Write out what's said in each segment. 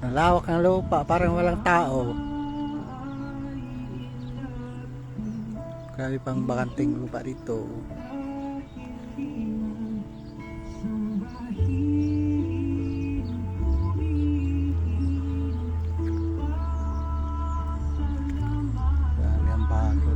Ang lawak ng lupa, parang walang tao. Grabe pang bakanting lupa dito. Grabe ang bakod.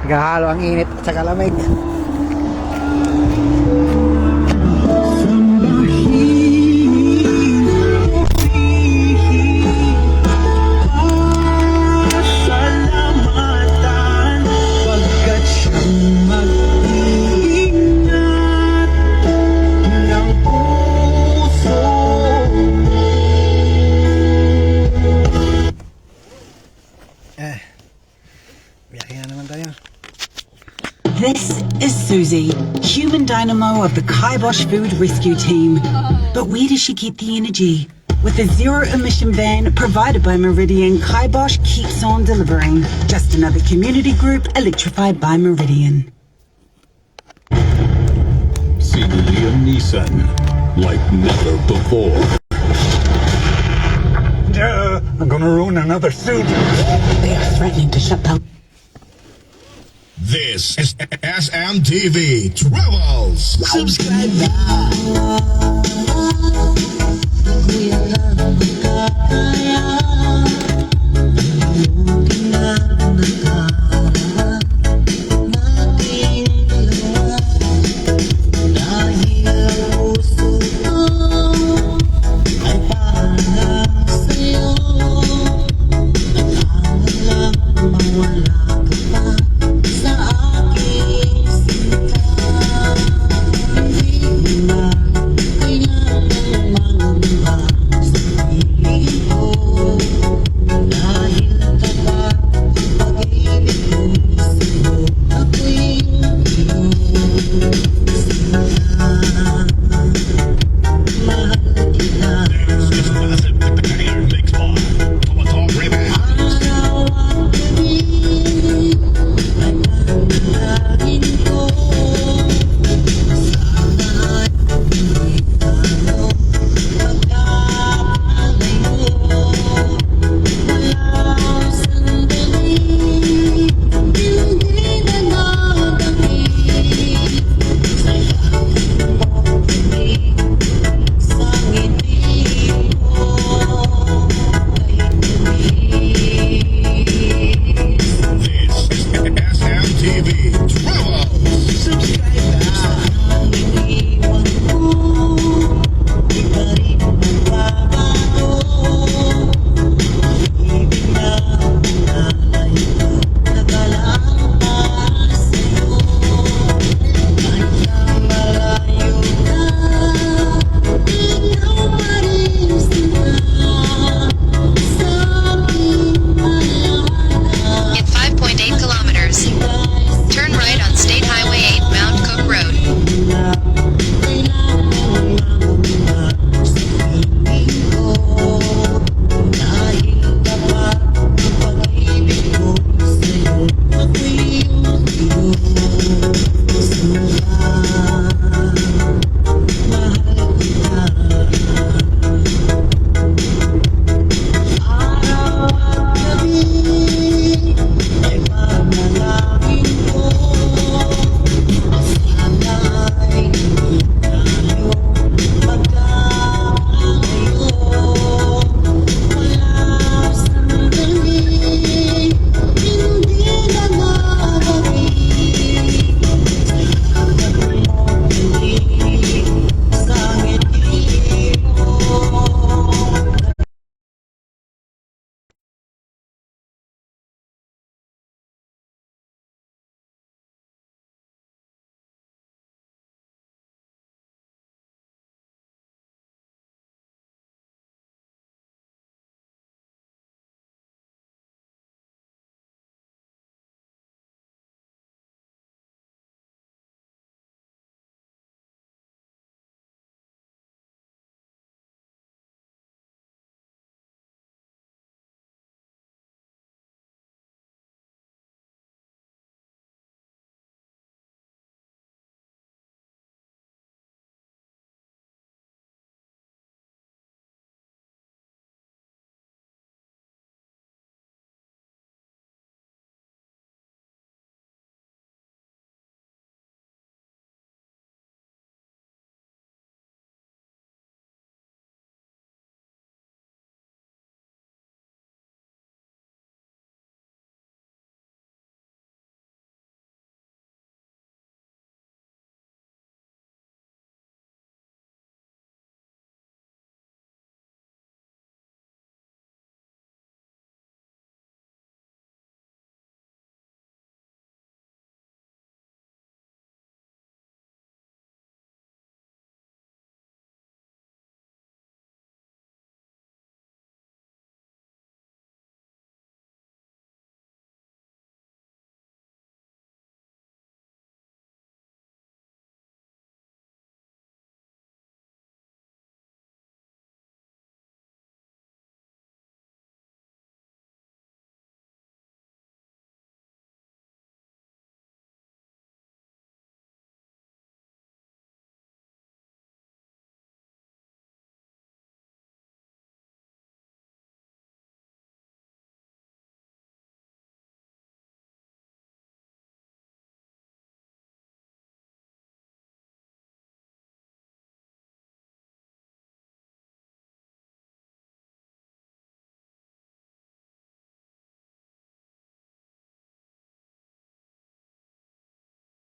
Nagahalo ang init at saka lamig. Biyahe na naman tayo. This is Susie, human dynamo of the Kibosh Food Rescue Team. But where does she get the energy? With a zero-emission van provided by Meridian, Kibosh keeps on delivering. Just another community group electrified by Meridian. See Liam Neeson like never before. I'm gonna ruin another suit. They are threatening to shut down. This is SMTV Travels. Subscribe now. This is massive banger mix bar.